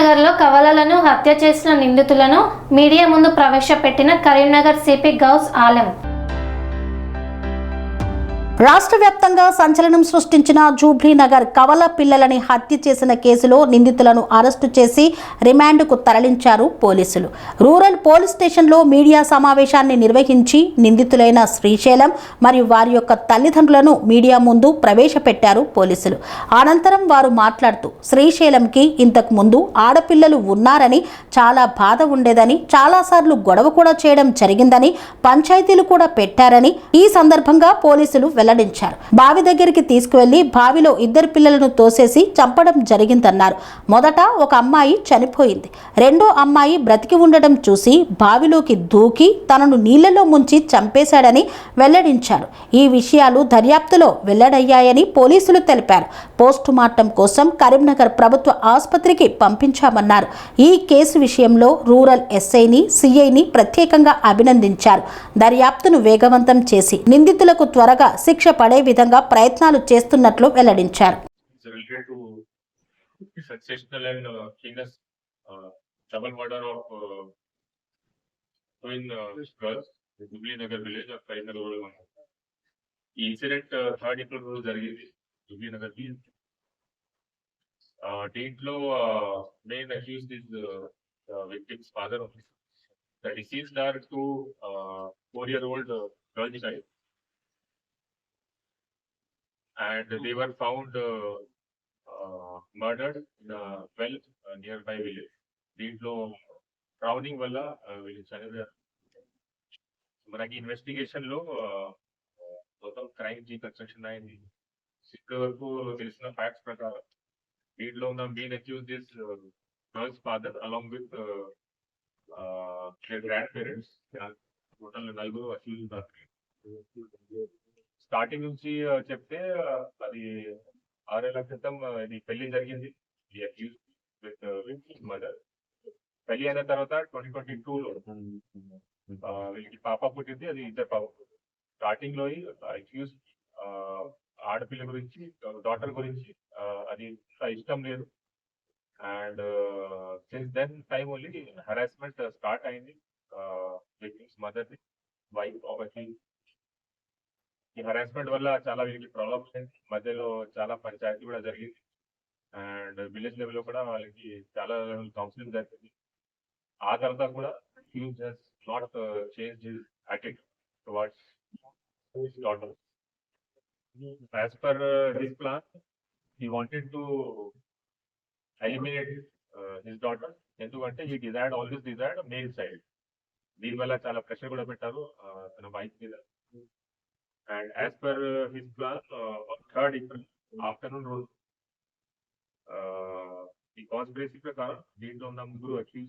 కరీంనగర్లో కవలలను హత్య చేసిన నిందితులను మీడియా ముందు ప్రవేశపెట్టిన కరీంనగర్ సిపి గౌస్ ఆలం. రాష్ట్ర వ్యాప్తంగా సంచలనం సృష్టించిన జూబ్లీనగర్ కవల పిల్లలని హత్య చేసిన కేసులో నిందితులను అరెస్టు చేసి రిమాండ్కు తరలించారు పోలీసులు. రూరల్ పోలీస్ స్టేషన్లో మీడియా సమావేశాన్ని నిర్వహించి నిందితులైన శ్రీశైలం మరియు వారి యొక్క తల్లిదండ్రులను మీడియా ముందు ప్రవేశపెట్టారు పోలీసులు. అనంతరం వారు మాట్లాడుతూ శ్రీశైలంకి ఇంతకు ముందు ఆడపిల్లలు ఉన్నారని, చాలా బాధ ఉండేదని, చాలాసార్లు గొడవ కూడా చేయడం జరిగిందని, పంచాయతీలు కూడా పెట్టారని ఈ సందర్భంగా పోలీసులు వెల్లడించారు. బావి దగ్గరికి తీసుకువెళ్లి బావిలో 2 పిల్లలను తోసేసి చంపడం జరిగిందన్నారు. మొదట ఒక అమ్మాయి చనిపోయింది. రెండో అమ్మాయి బ్రతికి ఉండడం చూసి బావిలోకి దూకి తనను నీళ్లలో ముంచి చంపేశాడని వెల్లడించారు. ఈ విషయాలు దర్యాప్తులో వెల్లడయ్యాయని పోలీసులు తెలిపారు. పోస్టు మార్టం కోసం కరీంనగర్ ప్రభుత్వ ఆసుపత్రికి పంపించామన్నారు. ఈ కేసు విషయంలో రూరల్ ఎస్ఐని, సిఐని ప్రత్యేకంగా అభినందించారు. దర్యాప్తును వేగవంతం చేసి నిందితులకు త్వరగా శిక్ష పడే విధంగా ప్రయత్నాలు చేస్తున్నట్లు వెల్లడించారు. ఈ ఇన్సిడెంట్ 3rd April రోజు జరిగింది జూబ్లీనగర్ కి. దీంట్లో main accused is victims father. The deceased are 2 4-year-old girl child, and they were found murdered in a well nearby village. దీంట్లో డ్రౌనింగ్ వల్ల వీళ్ళు చనిపోయారు. మనకి ఇన్వెస్టిగేషన్ లో మొత్తం క్రైమ్ రీకన్స్ట్రక్షన్ అయింది. ఇప్పటి వరకు తెలిసిన ఫ్యాక్ట్స్ ప్రకారం దీంట్లో ఉన్న main accused is girls father along with grand parents. Total 4 accused ఉన్నారు. స్టార్టింగ్ నుంచి చెప్తే అది 6 ఏళ్ల క్రితం ఇది పెళ్లి జరిగింది. మదర్ పెళ్లి అయిన తర్వాత 2022లో వీళ్ళకి పాప పుట్టింది. అది 2 పాప. స్టార్టింగ్ లో అక్యూజ్ ఆడపిల్ల గురించి, డాటర్ గురించి అది ఇష్టం లేదు. And since then time only harassment start అయింది victim's mother the, wife of accused. ఈ హరాస్మెంట్ వల్ల చాలా వీళ్ళకి ప్రాబ్లమ్స్ అయింది. మధ్యలో చాలా పంచాయతీ కూడా జరిగింది. అండ్ విలేజ్ లెవెల్ లో కూడా వాళ్ళకి చాలా కౌన్సిలింగ్ జరిగింది. ఆ తర్వాత కూడా accused has not change his attitude towards his daughter. As per his plan he wanted to eliminate his daughter. ఎందుకంటే he desired always desired male side. దీనివల్ల చాలా ప్రెషర్ కూడా పెట్టారు తన వైఫ్ మీద. And as per his plan, on 3rd April afternoon రోజు ఈ conspiracy ప్రకారం దీంట్లో ఉన్న 3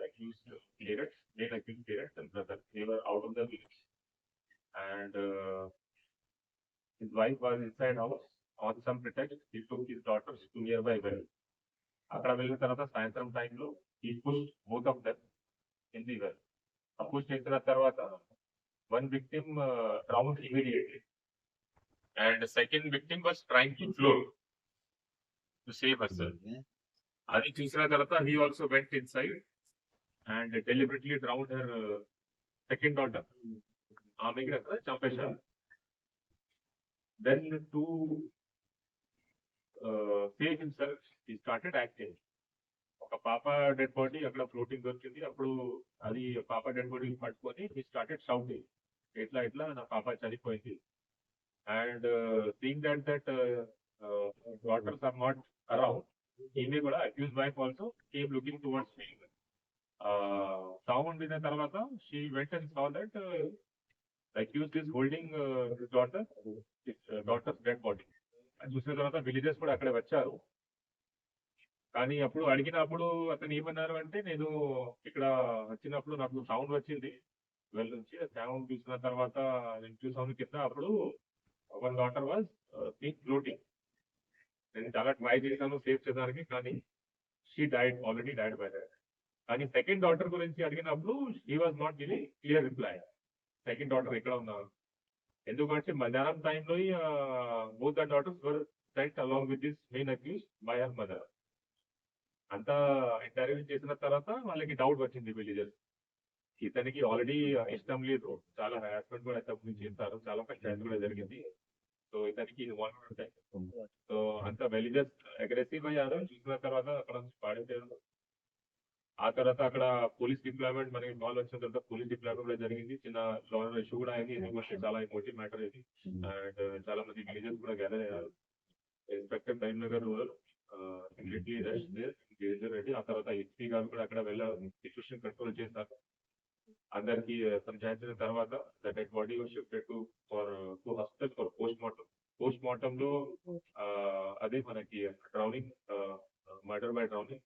accused parents, main accused parents and brother, they were out of the village, and his wife was inside house. On some pretext he took his daughters to nearby well. అక్కడ వెళ్ళిన తర్వాత సాయంత్రం టైంలో he pushed both of them in the well. Push చేసిన తర్వాత one victim drowned immediately, and the second victim was trying to float to save herself. Adi chusina tarvata he also went inside and deliberately drowned her second daughter. Amege champesharu. Then to save himself he started acting. ఒక పాప dead body అక్కడ floating దొరికింది. అప్పుడు అది పాప dead body పట్టుకొని he started shouting, ఎట్లా నా పాప చనిపోయింది. And seeing that daughters are not around, ఈమె కూడా accuse wife also came looking towards me. Sound విన్న తర్వాత she went and saw that accused is holding his daughters dead body. అది చూసిన తర్వాత విలేజెస్ కూడా అక్కడ వచ్చారు. కానీ అప్పుడు అడిగినప్పుడు అతను ఏమన్నారు అంటే, నేను ఇక్కడ వచ్చినప్పుడు నాకు సౌండ్ వచ్చింది వెల్ నుంచి. సౌండ్ చూసిన తర్వాత నేను చూసాను కింద, అప్పుడు 1 డాటర్ వాజ్ ఫ్లోటింగ్. నేను చాలా ట్రై చేశాను సేవ్ చేయడానికి, కానీ she died, already died by that. కానీ సెకండ్ డాటర్ గురించి అడిగినప్పుడు she was not giving clear reply. Second daughter ఎక్కడ ఉన్నారు, ఎందుకంటే మధ్యాహ్నం టైంలో both the daughters were sent along with this main accused by her mother. అంతా ఇంటర్వ్యూ చేసిన తర్వాత వాళ్ళకి డౌట్ వచ్చింది విలేజర్స్. ఇతనికి ఆల్రెడీ ఇష్టం లేదు, చాలా హరాస్మెంట్ కూడా ఇంతకు చేస్తారు, చాలా పంచాయతీ కూడా జరిగింది. సో ఇతనికి ఇన్వాల్వ్ ఉంటాయి. సో అంత విలేజర్స్ అగ్రెసివ్ అయ్యారు. చూసిన తర్వాత అక్కడ పాడేసారు. ఆ తర్వాత అక్కడ పోలీస్ డిప్లాయ్మెంట్ మనకి కాల్ వచ్చిన తర్వాత పోలీస్ డిప్లాయ్మెంట్ కూడా జరిగింది. చిన్న లాయర్ ఇష్యూ కూడా అయింది. ఎందుకంటే చాలా ఇంపార్టెంట్ మ్యాటర్ ఇది. అండ్ చాలా మంది విలేజర్స్ కూడా గ్యాదర్ అయ్యారు. Inspector Karimnagar rural immediately ready. ఆ తర్వాత ఎస్పీ గారు కూడా అక్కడ వెళ్ళారు, సిచ్యువేషన్ కంట్రోల్ చేశారు. అందరికి సంజాయించిన తర్వాత the dead body was shifted to hospital for post mortem లో అదే మనకి డ్రౌనింగ్, మర్డర్ బై డ్రౌనింగ్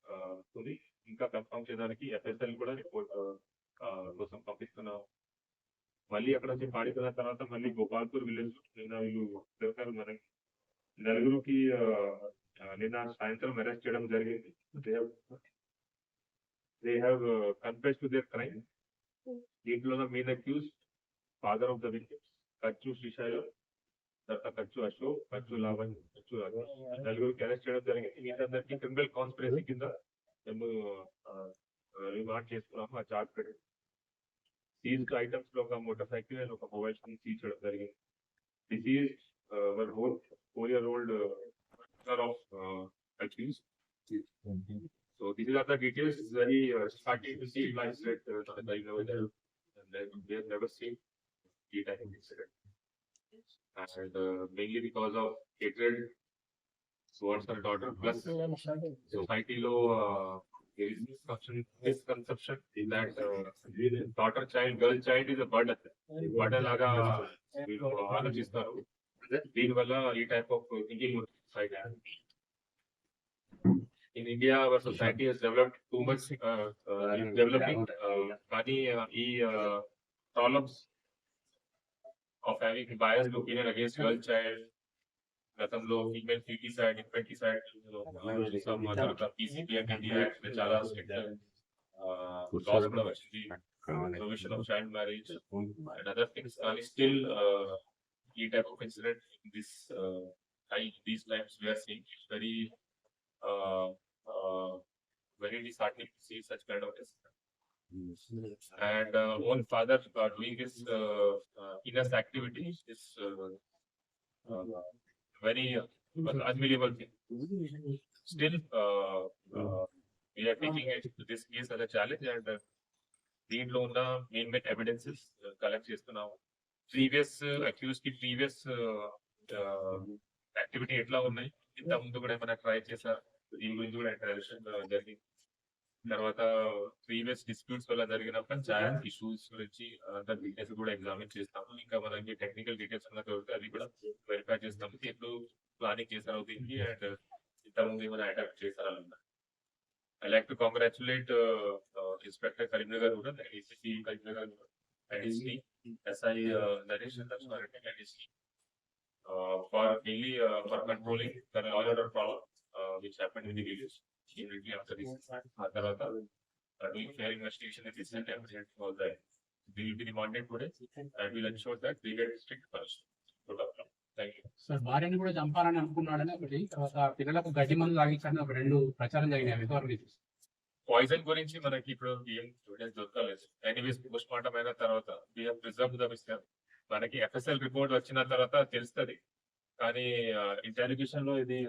ఉంది. ఇంకా కన్ఫర్మ్ చేయడానికి ఎఫ్ఎస్ఎల్ కూడా రిపోర్ట్ కోసం పంపిస్తున్నాం. మళ్ళీ అక్కడ నుంచి పాడిపోయిన తర్వాత మళ్ళీ గోపాల్పూర్ విలేజ్ వీళ్ళు దొరికారు. మనకి నలుగురికి నిన్న సాయంత్రం అరెస్ట్ చేయడం జరిగింది. They have confessed to their crime. దీంట్లో main accuse father of the victims Kachchu Srisailam, తర్వాత కచ్చు అశోక్, కచ్చు లావణ్, కచ్చు రాజేష్, నలుగురికి అరెస్ట్ చేయడం జరిగింది. వీళ్ళందరికీ క్రిమినల్ కాన్స్పిరసీ కింద మేము రిమాండ్ చేసుకున్నాము. ఆ చార్జ్ పెట్టి సీజ్డ్ ఐటమ్స్ లో ఒక మోటార్ సైకిల్ అండ్ ఒక మొబైల్ ఫోన్ సీజ్ చేయడం జరిగింది. This is 4-year-old of accused. So these are the details. It's very starting to see life threat right now there, and they have never seen the type of incident, and mainly because of hatred towards her daughter. Plus, society lo there is misconception that daughter child, girl child is a burden. Burden laga veelu ఆలోచిస్తారు. దీని వల్ల ఈ type of thinking society. In India, our society has developed too much, is developing. కానీ ఈ problems of having biased opinion against girl child, గతంలో female foeticide, infanticide, some other PCP and India Act చాలా strict laws కూడా వచ్చింది. Provision of child marriage and other things. కానీ still ఈ type of incident in this these times we are seeing very very disheartening to see such kind of incident. And one father doing this heinous activity is very unbelievable thing. Still, we are taking this case as a challenge, and దీంట్లో ఉన్న main evidences collect చేస్తున్నాము. Previous accuse కి previous activity ఎట్లా ఉన్నాయి, ఇంత ముందు కూడా ఏమైనా ట్రై చేశారు, దీని గురించి కూడా ఇంటరాక్షన్ జరిగింది. తర్వాత ప్రీవియస్ డిస్ప్యూట్స్ వల్ల జరిగిన పంచాయత్ ఇష్యూస్ గురించి అంత డీటెయిల్స్ కూడా ఎగ్జామిన్ చేస్తాము. ఇంకా మనకి టెక్నికల్ డీటెయిల్స్ అన్న దొరికితే అది కూడా వెరిఫై చేస్తాము. ఎప్పుడు ప్లానింగ్ చేశారు దీనికి, అండ్ ఇంతకుముందు ఏమైనా అటాక్ చేశారన్న. I like to congratulate Inspector Karimnagar Rural, ACP Karimnagar Rural, and his team, SI Naresh and Lakshmaretti and his team, for daily for controlling the law and order problem which happened in the village immediately after this. Tarvata doing fair investigation in this and everything all that. They will be remanded today and will ensure that they get strict punishment. Good luck. Thank you. Sir భార్యను కూడా చంపాలని అనుకున్నాడని ఒకటి, తర్వాత పిల్లలకు గడ్డి మందు తాగించాలని ఒక 2 ప్రచారం జరిగినాయి. పాయిజన్ గురించి మనకి ఇప్పుడు ఏం ఎవిడెన్స్ దొరకలేదు. ఎనీవేస్ పోస్ట్ మార్టం అయిన తర్వాత వి హావ్ ప్రిజర్వ్డ్ ద విషయం. మనకి ఎఫ్ఎస్ఎల్ రిపోర్ట్ వచ్చిన తర్వాత తెలుస్తుంది, కానీ ఇంటెలిగేషన్ లో ఇది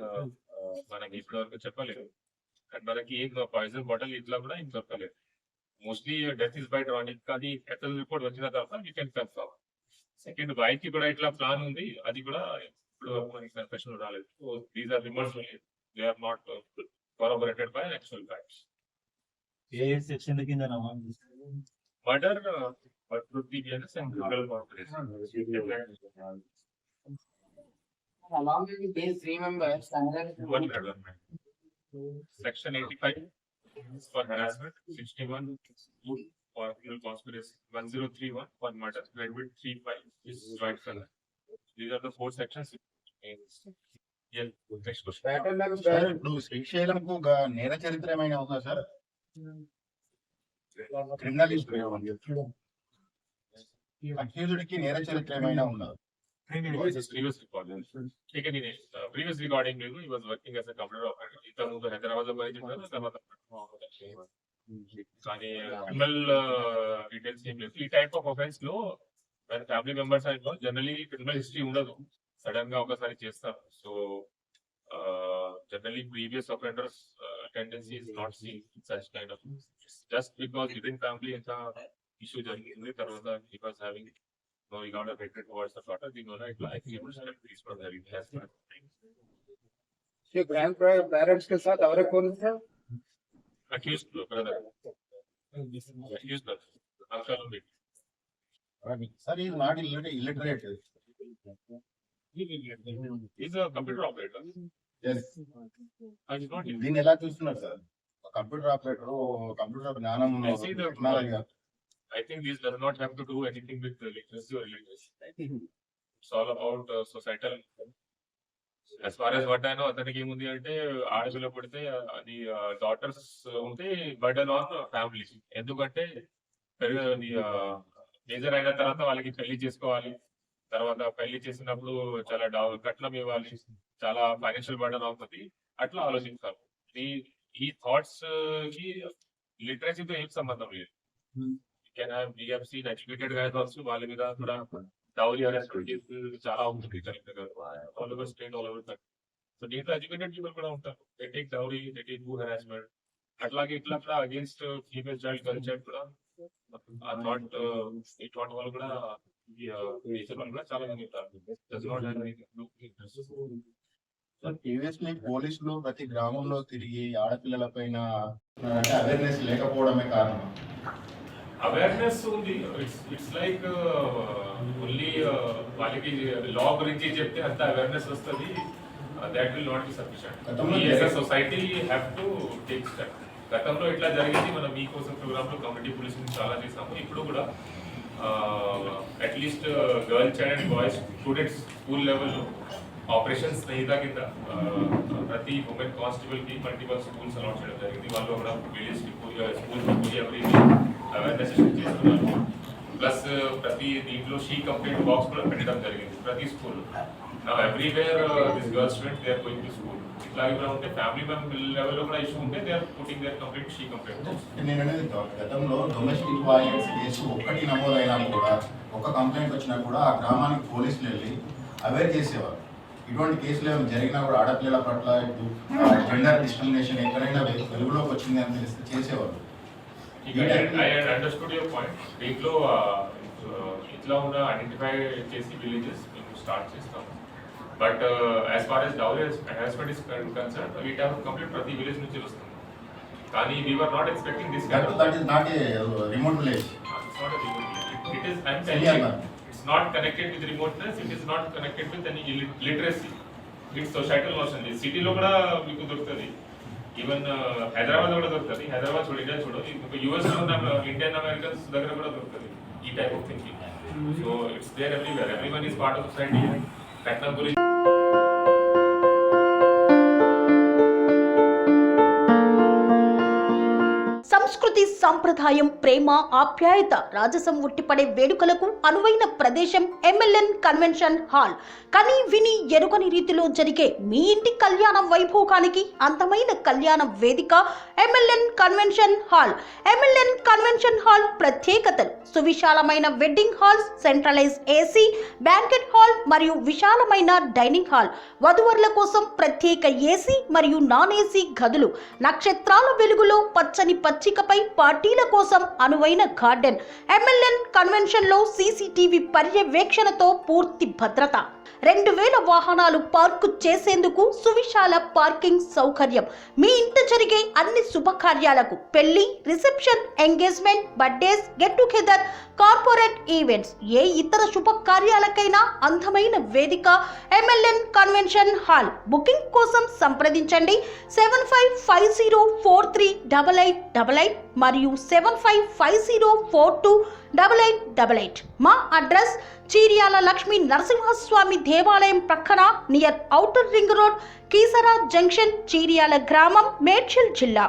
మనకి ఇప్పటి వరకు చెప్పలేదు. అండ్ మనకి ఏం పాయిజన్ బాటిల్ ఇట్లా కూడా ఏం దొరకలేదు. Mostly death is by drowning, కానీ ఎఫ్ఎస్ఎల్ రిపోర్ట్ వచ్చిన తర్వాత you can confirm. Second wife కి కూడా ఇట్లా ప్లాన్ ఉంది, అది కూడా ఇప్పుడు మనకి కన్ఫెషన్ రాలేదు. So these are remorse, they are not corroborated by actual facts. ఏ సెక్షన్ కింద Murder, BNS and criminal corporation. Along with the case, 3 members, One murder. Section 85 for harassment, 61 for criminal conspiracy, 1031 for murder, Redwood 35 is right felon. These are the 4 sections. Yeah, next question. Sir ఇప్పుడు శ్రీశైలంకు నేర చరిత్ర ఏమైనా ఉందా sir? Criminal accused కి నేర చరిత్ర ఏమైనా ఉందా? Previous recording. Taken in previous recording, he was working as a computer operator in ఇంతకుముందు హైదరాబాద్ లో పనిచేశారు, తర్వాత కానీ క్రిమినల్ డీటెయిల్స్ ఏం లేదు. ఈ టైప్ ఆఫ్ అఫెన్స్ లో ఫ్యామిలీ మెంబర్స్ అయిన జనరలీ క్రిమినల్ హిస్టరీ ఉండదు, సడన్ గా ఒకసారి చేస్తారు. So generally previous offenders tendency is not seen in such kind of just because within family and issue jarigindi tarvata he was having no he got a hatred towards the daughter, you know, like I think it was please for having has ये grandparents के साथ और कौन था? accused brother uncle sir is not illiterate. he's a computer operator and he's not దీన్ని ఎలా చూస్తున్నారు sir? Computer operator, computer జ్ఞానం I see the technology. I think this does not have to do anything with literacy or illiteracy. It's all about societal. As far as what I know, అతనికి ఏముంది అంటే ఆడపిల్ల పుడితే అది daughters ఉంటే burden on family. ఎందుకంటే major అయిన తర్వాత వాళ్ళకి పెళ్లి చేసుకోవాలి, తర్వాత పెళ్లి చేసినప్పుడు చాలా కట్నం ఇవ్వాలి, చాలా ఫైనాన్షియల్ బర్డన్ అవుతుంది, అట్లా ఆలోచిస్తారు. ఈ థాట్స్ కి లిటరసీతో ఏం సంబంధం లేదు. we have seen educated guys also వాళ్ళ మీద కూడా డౌరీ హెరాస్మెంట్ చాలా ఉంటుంది all over state, all over country. So దీంట్లో ఎడ్యుకేటెడ్ పీపుల్ కూడా ఉంటారు, they take dowry, they take harassment. అట్లాగే ఇట్లా కూడా against female child girl child కూడా ఆ థాట్ ఈ థాట్ వాళ్ళు కూడా నేచర్ వాళ్ళు కూడా చాలా మంది ఉంటారు. ప్రీవియస్లీ పోలీసులు ప్రతి గ్రామంలో తిరిగి ఆడపిల్లల పైన అవేర్నెస్ లేకపోవడమే కారణం. అవేర్నెస్ ఉంది, ఇట్స్ లైక్ ఓన్లీ వాళ్ళకి లా గురించి చెప్తే అంత అవేర్నెస్ వస్తుంది, that will not be sufficient. Society have to take step. గతంలో ఇట్లా జరిగింది, మనం మీకోసం ప్రోగ్రామ్ లో కమ్యూనిటీ పోలీసింగ్ చాలా చేసాము. ఇప్పుడు కూడా at least girl child and boys students school లెవెల్లో ఆపరేషన్ స్నేహిత కింద ప్రతి ఉమెన్ కానిస్టేబుల్ కి మల్టిపల్ స్కూల్స్ అలాట్ చేయడం జరిగింది. వాళ్ళు కూడా విలేజ్ స్కూల్స్ ఎవరి అవేర్నెస్ చేస్తున్నారు. ప్లస్ ప్రతి దీంట్లో షీ కంప్లైంట్ బాక్స్ కూడా పెట్టడం జరిగింది ప్రతి school. Everywhere this girl students they are going to school. ఇట్లాగే కూడా ఉంటే ఫ్యామిలీ మెంబర్ లెవెల్లో కూడా ఇష్యూ ఉంటే they are putting their complaint she complaint. నేను అనేది గతంలో డొమెస్టిక్ వైలెన్స్ కేసు ఒక్కటి నమోదైనా కూడా, ఒక కంప్లైంట్ వచ్చినా కూడా ఆ గ్రామానికి పోలీసులు వెళ్ళి అవేర్ చేసేవారు. ఇటువంటి కేసులు ఏమైనా జరిగినా కూడా ఆడపిల్లల పట్ల జెండర్ డిస్క్రిమినేషన్ ఎక్కడైనా వెలుగులోకి వచ్చింది అని తెలిస్తే చేసేవారు. I understood your point. దీంట్లో ఇట్లా ఉన్న ఐడెంటిఫై చేసి విలేజెస్ మేము స్టార్ట్ చేస్తాము. But as far as dowry harassment is concern, we have complete ప్రతి విలేజ్ నుంచి వస్తుంది. కానీ we were not expecting this kind of. That is not a remote village. It's not a remote village. It is, I'm telling you, it's not connected with remoteness. It is not connected with any literacy. It's societal notion. City లో కూడా మీకు దొరుకుతుంది, even Hyderabad కూడా దొరుకుతుంది. హైదరాబాద్ చూడు, India చూడు, US లో ఉన్న ఇండియన్ అమెరికన్స్ దగ్గర కూడా దొరుకుతుంది ఈ type of thinking. So it's there everywhere. Everyone is part of society. కట్నం గురించి సంస్కృతి, సంప్రదాయం, ప్రేమ, ఆప్యాయత, రాజసం ఉట్టిపడే వేడుకలకు అనువైన ప్రదేశం MLN కన్వెన్షన్ హాల్. కని విని ఎరుగని రీతిలో జరిగే మీ ఇంటి కళ్యాణ వైభోగానికి అందమైన కళ్యాణ వేదిక MLN convention hall. MLN convention hall ప్రత్యేకతలు: సువిశాలమైన wedding hall, centralise AC banquet hall మరియు విశాలమైన డైనింగ్ హాల్. వధువరుల కోసం ప్రత్యేక AC మరియు నాన్ AC గదులు. నక్షత్రాల వెలుగులో పచ్చని పచ్చికపై పార్టీల కోసం అనువైన గార్డెన్. MLN కన్వెన్షన్ లో CCTV పర్యవేక్షణతో పూర్తి భద్రత. 2000 వాహనాలు పార్కు చేసేందుకు సువిశాల పార్కింగ్ సౌకర్యం. మీ ఇంట జరిగే అన్ని శుభకార్యాలకు, పెళ్లి, reception, engagement, birthdays, get together, corporate events, ఏ ఇతర శుభకార్యాలకైనా అందమైన వేదిక MLN కన్వెన్షన్ హాల్. బుకింగ్ కోసం సంప్రదించండి 7550438888 మరియు 7550428888. మా అడ్రస్ చీర్యాల లక్ష్మీ నరసింహస్వామి దేవాలయం ప్రక్కన, near outer ring road, Keesara junction, Cheeryal గ్రామం, మేడ్చల్ జిల్లా.